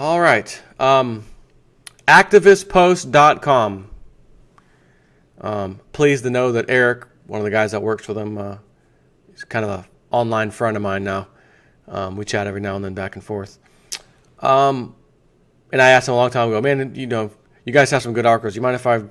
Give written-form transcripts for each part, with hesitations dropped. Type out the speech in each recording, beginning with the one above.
All right. Activistpost.com. Pleased to know that Eric, one of the guys that works for them, he's kind of an online friend of mine now. We chat every now and then back and forth. And I asked him a long time ago, man, you guys have some good articles. You mind if I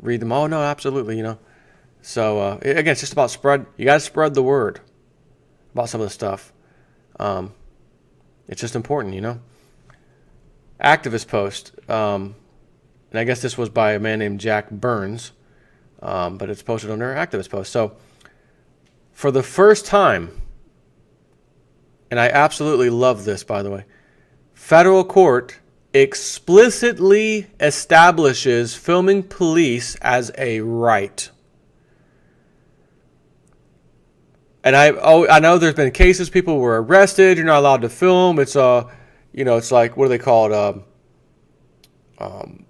read them? Oh, no, absolutely, So, again, it's just about you got to spread the word about some of the stuff. It's just important, Activist Post. And I guess this was by a man named Jack Burns, but it's posted under Activist Post. So, for the first time, and I absolutely love this, by the way, federal court explicitly establishes filming police as a right. And I know there's been cases people were arrested. You're not allowed to film. It's it's like, what do they call it?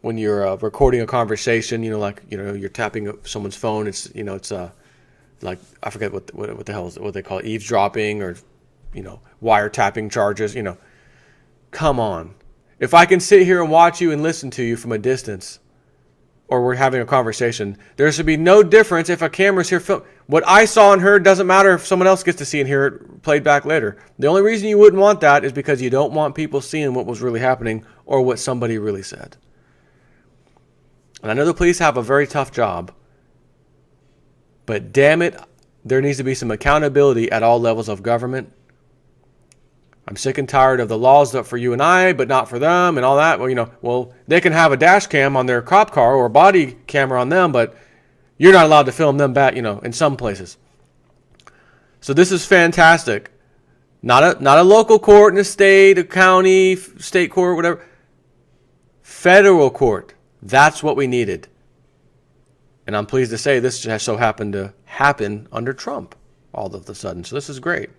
When you're recording a conversation, you're tapping someone's phone. It's like, I forget what the hell is it, what they call it, eavesdropping or wiretapping charges. Come on. If I can sit here and watch you and listen to you from a distance, or we're having a conversation, there should be no difference if a camera's here film. What I saw and heard doesn't matter if someone else gets to see and hear it played back later. The only reason you wouldn't want that is because you don't want people seeing what was really happening or what somebody really said. And I know the police have a very tough job, but damn it, there needs to be some accountability at all levels of government. I'm sick and tired of the laws that for you and I, but not for them and all that. Well, they can have a dash cam on their cop car or a body camera on them, but you're not allowed to film them back, in some places. So this is fantastic. Not a local court in a state, a county, state court, whatever. Federal court. That's what we needed. And I'm pleased to say this has so happened to happen under Trump all of a sudden. So this is great.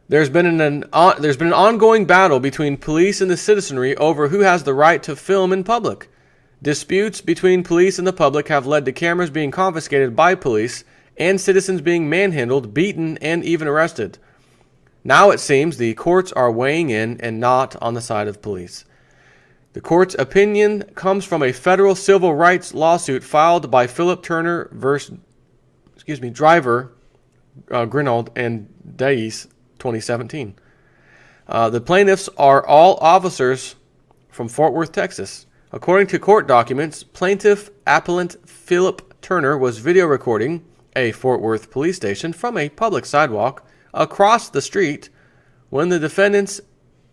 There's been an ongoing battle between police and the citizenry over who has the right to film in public. Disputes between police and the public have led to cameras being confiscated by police and citizens being manhandled, beaten, and even arrested. Now it seems the courts are weighing in and not on the side of police. The court's opinion comes from a federal civil rights lawsuit filed by Philip Turner versus Driver, Grinold, and Dice, 2017. The plaintiffs are all officers from Fort Worth, Texas. According to court documents, plaintiff appellant Philip Turner was video recording a Fort Worth police station from a public sidewalk across the street when the defendants'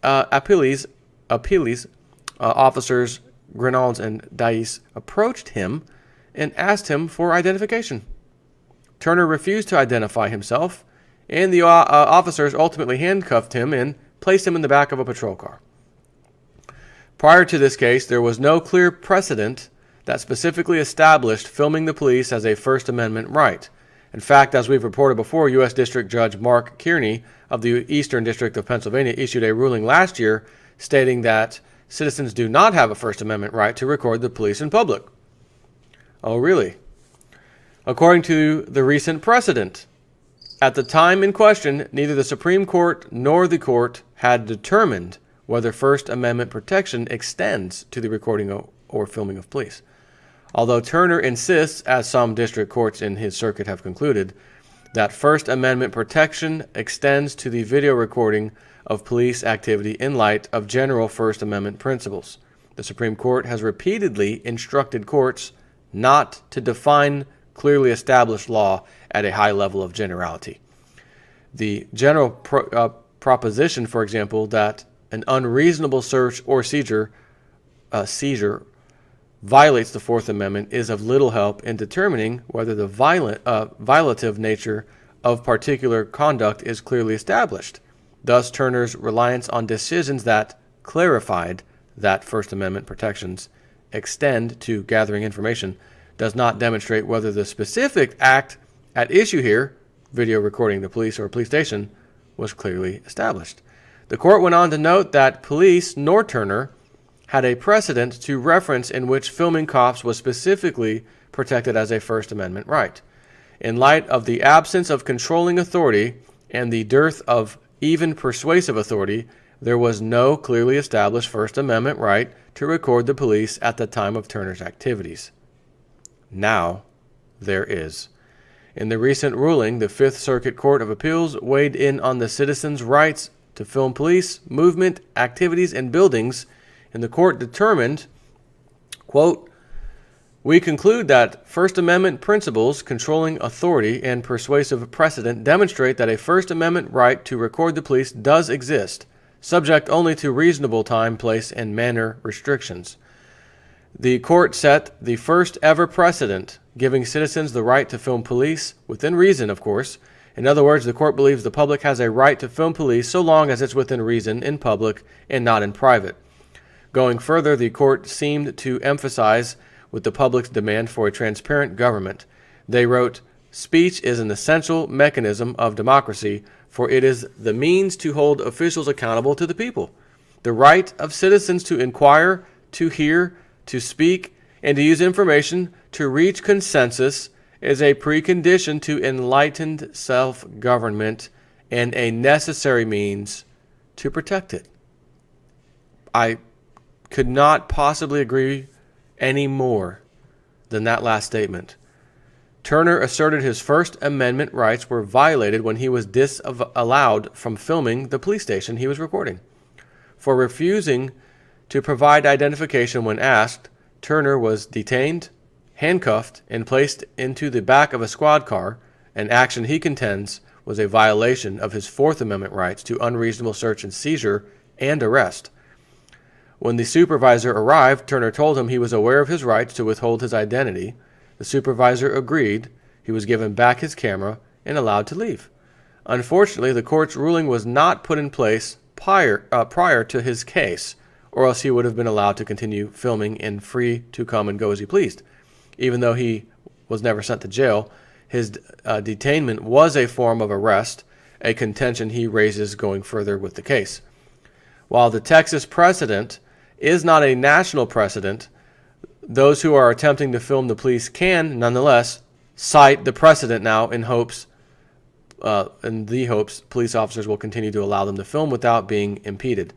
appellees, officers Grinold and Dice, approached him and asked him for identification. Turner refused to identify himself, and the officers ultimately handcuffed him and placed him in the back of a patrol car. Prior to this case, there was no clear precedent that specifically established filming the police as a First Amendment right. In fact, as we've reported before, U.S. District Judge Mark Kearney of the Eastern District of Pennsylvania issued a ruling last year stating that citizens do not have a First Amendment right to record the police in public. Oh, really? According to the recent precedent, at the time in question, neither the Supreme Court nor the court had determined whether First Amendment protection extends to the recording or filming of police. Although Turner insists, as some district courts in his circuit have concluded, that First Amendment protection extends to the video recording of police activity in light of general First Amendment principles. The Supreme Court has repeatedly instructed courts not to define clearly established law at a high level of generality. The general proposition, for example, that an unreasonable search or seizure violates the Fourth Amendment is of little help in determining whether the violative nature of particular conduct is clearly established. Thus, Turner's reliance on decisions that clarified that First Amendment protections extend to gathering information does not demonstrate whether the specific act at issue here, video recording the police or a police station, was clearly established. The court went on to note that police nor Turner had a precedent to reference in which filming cops was specifically protected as a First Amendment right. In light of the absence of controlling authority and the dearth of even persuasive authority, there was no clearly established First Amendment right to record the police at the time of Turner's activities. Now, there is. In the recent ruling, the Fifth Circuit Court of Appeals weighed in on the citizens' rights to film police, movement, activities, and buildings, and the court determined, quote, "We conclude that First Amendment principles controlling authority and persuasive precedent demonstrate that a First Amendment right to record the police does exist, subject only to reasonable time, place, and manner restrictions. The court set the first ever precedent giving citizens the right to film police, within reason, of course. In other words, the court believes the public has a right to film police so long as it's within reason in public and not in private. Going further, the court seemed to emphasize with the public's demand for a transparent government. They wrote, "Speech is an essential mechanism of democracy, for it is the means to hold officials accountable to the people. The right of citizens to inquire, to hear, to speak, and to use information to reach consensus is a precondition to enlightened self-government and a necessary means to protect it." I could not possibly agree any more than that last statement. Turner asserted his First Amendment rights were violated when he was disallowed from filming the police station he was recording. For refusing to provide identification when asked, Turner was detained, handcuffed, and placed into the back of a squad car, an action he contends was a violation of his Fourth Amendment rights to unreasonable search and seizure and arrest. When the supervisor arrived, Turner told him he was aware of his rights to withhold his identity. The supervisor agreed. He was given back his camera and allowed to leave. Unfortunately, the court's ruling was not put in place prior to his case, or else he would have been allowed to continue filming and free to come and go as he pleased. Even though he was never sent to jail, his detainment was a form of arrest, a contention he raises going further with the case. While the Texas precedent is not a national precedent, those who are attempting to film the police can, nonetheless, cite the precedent now in hopes police officers will continue to allow them to film without being impeded.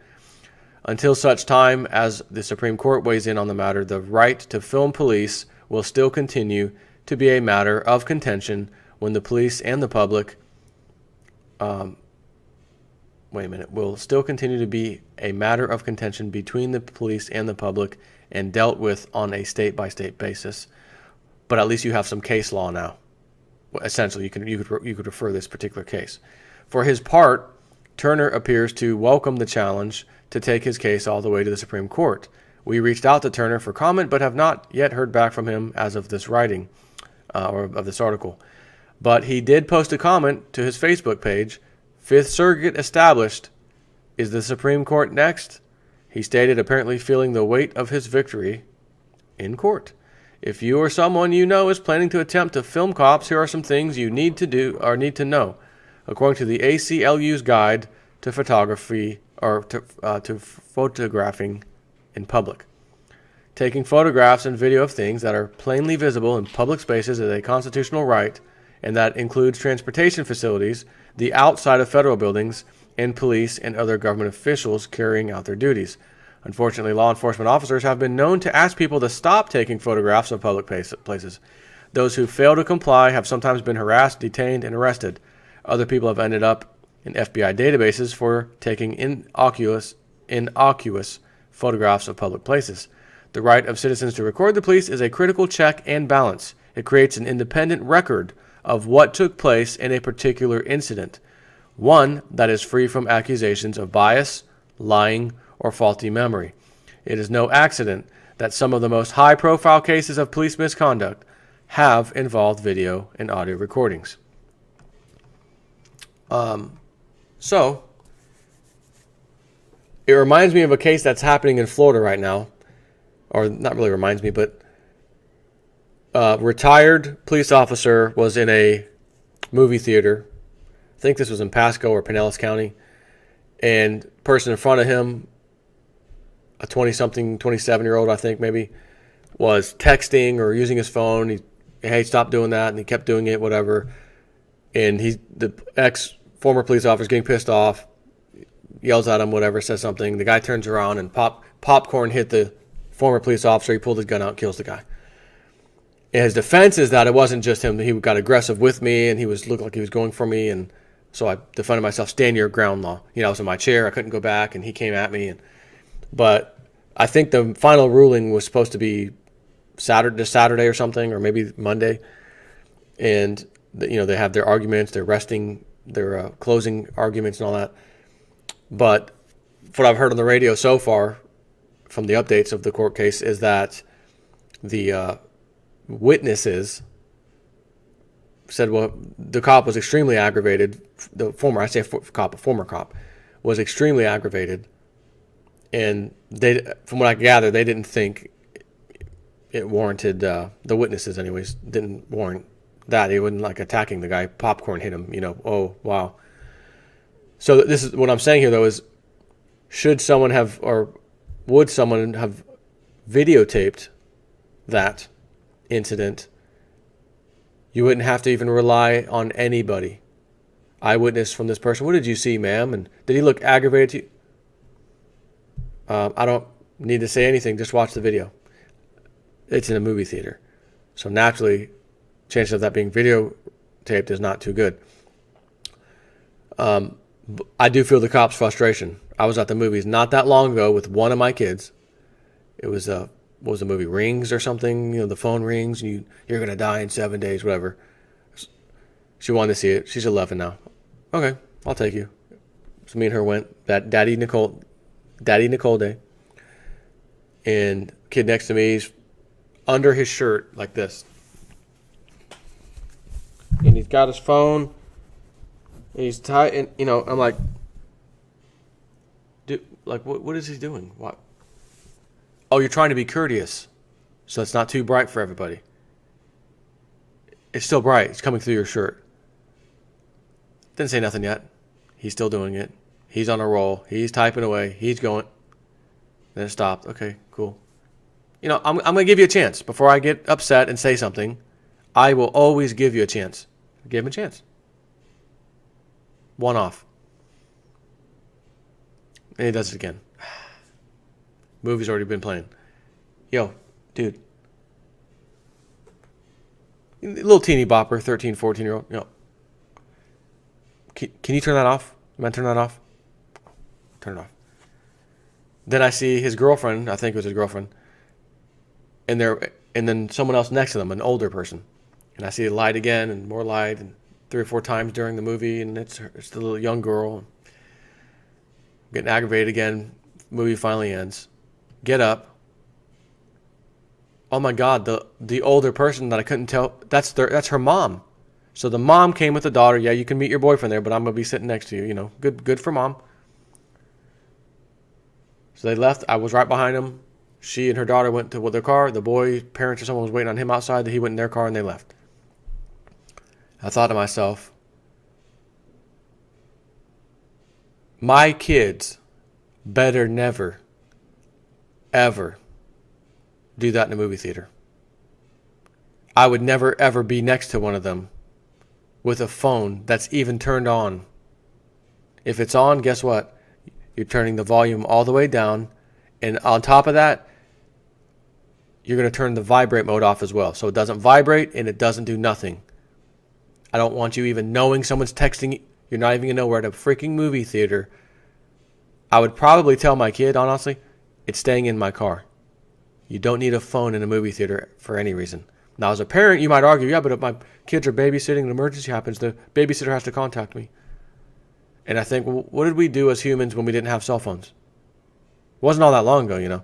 Until such time as the Supreme Court weighs in on the matter, the right to film police will still continue to be a matter of contention when the police and the public will still continue to be a matter of contention between the police and the public and dealt with on a state-by-state basis. But at least you have some case law now. Essentially, you could refer this particular case. For his part, Turner appears to welcome the challenge to take his case all the way to the Supreme Court. We reached out to Turner for comment, but have not yet heard back from him as of this writing, or of this article. But he did post a comment to his Facebook page. Fifth Circuit established. Is the Supreme Court next? He stated, apparently feeling the weight of his victory in court. If you or someone you know is planning to attempt to film cops, here are some things you need to do or need to know. According to the ACLU's guide to photography or to photographing in public. Taking photographs and video of things that are plainly visible in public spaces is a constitutional right, and that includes transportation facilities, the outside of federal buildings, and police and other government officials carrying out their duties. Unfortunately, law enforcement officers have been known to ask people to stop taking photographs of public places. Those who fail to comply have sometimes been harassed, detained, and arrested. Other people have ended up in FBI databases for taking innocuous photographs of public places. The right of citizens to record the police is a critical check and balance. It creates an independent record of what took place in a particular incident, one that is free from accusations of bias, lying, or faulty memory. It is no accident that some of the most high-profile cases of police misconduct have involved video and audio recordings. So, it reminds me of a case that's happening in Florida right now, or not really reminds me, but a retired police officer was in a movie theater. I think this was in Pasco or Pinellas County, and person in front of him, a 20-something, 27-year-old, I think maybe, was texting or using his phone. Hey, stop doing that, and he kept doing it, whatever. And the former police officer getting pissed off, yells at him, whatever, says something. The guy turns around and popcorn hit the former police officer. He pulled his gun out, kills the guy. And his defense is that it wasn't just him. He got aggressive with me, and he looked like he was going for me, and so I defended myself. Stand your ground law. I was in my chair. I couldn't go back, and he came at me. But I think the final ruling was supposed to be Saturday or something, or maybe Monday. And they have their arguments, their closing arguments and all that. But what I've heard on the radio so far from the updates of the court case is that the witnesses said, well, the cop was extremely aggravated. The former cop was extremely aggravated. And from what I gather, they didn't think it warranted, the witnesses anyways, didn't warrant that. He wasn't like attacking the guy. Popcorn hit him, oh, wow. So this is what I'm saying here, though, is would someone have videotaped that incident, you wouldn't have to even rely on anybody. Eyewitness from this person. What did you see, ma'am? And did he look aggravated to you? I don't need to say anything. Just watch the video. It's in a movie theater. So naturally, chances of that being videotaped is not too good. I do feel the cop's frustration. I was at the movies not that long ago with one of my kids. It was what was the movie? Rings or something? The phone rings and you're going to die in 7 days, whatever. She wanted to see it. She's 11 now. Okay, I'll take you. So me and her went. That Daddy Nicole Day. And kid next to me, he's under his shirt like this. And he's got his phone. And he's tight. And, I'm like, dude, like, what is he doing? What? Oh, you're trying to be courteous, so it's not too bright for everybody. It's still bright. It's coming through your shirt. Didn't say nothing yet. He's still doing it. He's on a roll. He's typing away. He's going. Then it stopped. Okay, cool. I'm going to give you a chance. Before I get upset and say something, I will always give you a chance. Give him a chance. One off. And he does it again. Movie's already been playing. Yo, dude. Little teeny bopper, 13, 14-year-old. Can you turn that off? You mind turn that off? Turn it off. Then I see his girlfriend. I think it was his girlfriend. And then someone else next to them, an older person. And I see the light again and more light, and 3 or 4 times during the movie, and it's the little young girl. Getting aggravated again. Movie finally ends. Get up. Oh my God, the older person that I couldn't tell, that's her mom. So the mom came with the daughter. Yeah, you can meet your boyfriend there, but I'm gonna be sitting next to you. Good for mom. So they left. I was right behind them. She and her daughter went to their car. The boy, parents or someone was waiting on him outside. He went in their car and they left. I thought to myself, my kids better never, ever do that in a movie theater. I would never, ever be next to one of them with a phone that's even turned on. If it's on, guess what? You're turning the volume all the way down. And on top of that, you're going to turn the vibrate mode off as well. So it doesn't vibrate and it doesn't do nothing. I don't want you even knowing someone's texting. You're not even going to know we're at a freaking movie theater. I would probably tell my kid, honestly, it's staying in my car. You don't need a phone in a movie theater for any reason. Now, as a parent, you might argue, yeah, but if my kids are babysitting, an emergency happens, the babysitter has to contact me. And I think, well, what did we do as humans when we didn't have cell phones? It wasn't all that long ago,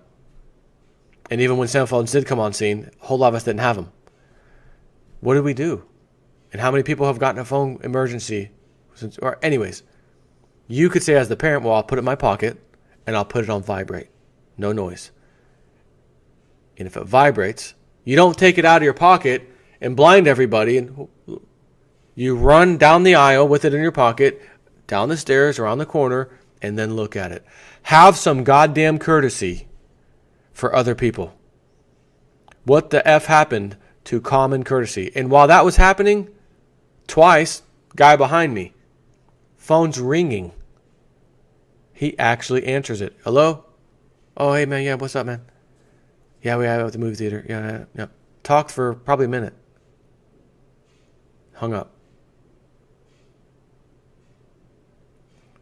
And even when cell phones did come on scene, a whole lot of us didn't have them. What did we do? And how many people have gotten a phone emergency? Anyways, you could say as the parent, well, I'll put it in my pocket and I'll put it on vibrate. No noise. And if it vibrates, you don't take it out of your pocket and blind everybody. And you run down the aisle with it in your pocket, down the stairs, around the corner, and then look at it. Have some goddamn courtesy for other people. What the F happened to common courtesy? And while that was happening, twice, guy behind me, phone's ringing. He actually answers it. Hello? Oh, hey, man. Yeah, what's up, man? Yeah, we have at the movie theater. Yeah. Talked for probably a minute. Hung up.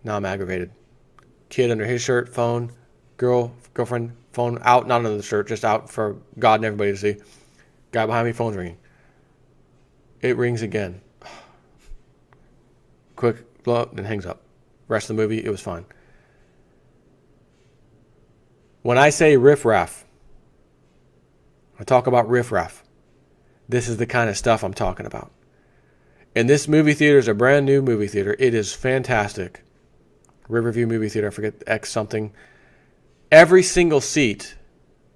Now I'm aggravated. Kid under his shirt, phone, girlfriend, phone out, not under the shirt, just out for God and everybody to see. Guy behind me, phone's ringing. It rings again. Quick blow up, then hangs up. Rest of the movie, it was fine. When I say riffraff, I talk about riffraff. This is the kind of stuff I'm talking about. And this movie theater is a brand new movie theater. It is fantastic. Riverview movie theater, I forget X something. Every single seat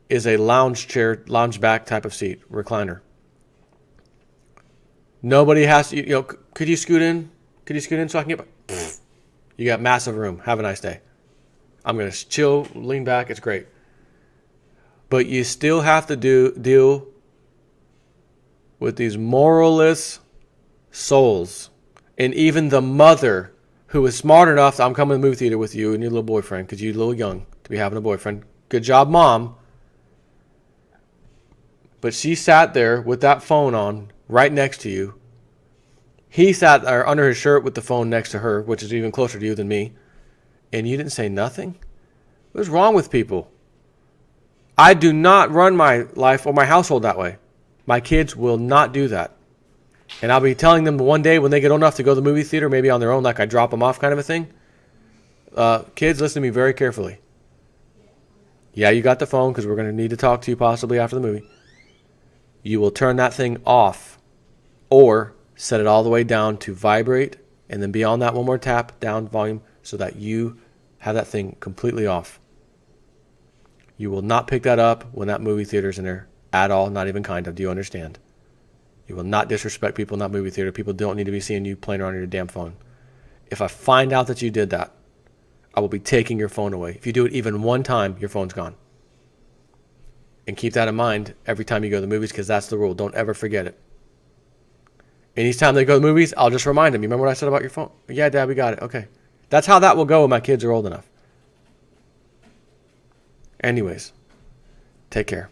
is a lounge chair, lounge back type of seat, recliner. Nobody has to, could you scoot in? Could you scoot in so I can get, you got massive room. Have a nice day. I'm going to chill, lean back. It's great. But you still have to deal with these moralless souls. And even the mother who is smart enough to, I'm coming to the movie theater with you and your little boyfriend because you're a little young to be having a boyfriend. Good job, Mom. But she sat there with that phone on right next to you. He sat there under his shirt with the phone next to her, which is even closer to you than me. And you didn't say nothing? What's wrong with people? I do not run my life or my household that way. My kids will not do that. And I'll be telling them one day when they get old enough to go to the movie theater, maybe on their own, like I drop them off kind of a thing. Kids, listen to me very carefully. Yeah, you got the phone because we're going to need to talk to you possibly after the movie. You will turn that thing off or set it all the way down to vibrate and then beyond that one more tap down volume so that you have that thing completely off. You will not pick that up when that movie theater's in there at all, not even kind of. Do you understand? You will not disrespect people in that movie theater. People don't need to be seeing you playing around on your damn phone. If I find out that you did that, I will be taking your phone away. If you do it even one time, your phone's gone. And keep that in mind every time you go to the movies because that's the rule. Don't ever forget it. And each time they go to the movies, I'll just remind them. You remember what I said about your phone? Yeah, Dad, we got it. Okay. That's how that will go when my kids are old enough. Anyways, take care.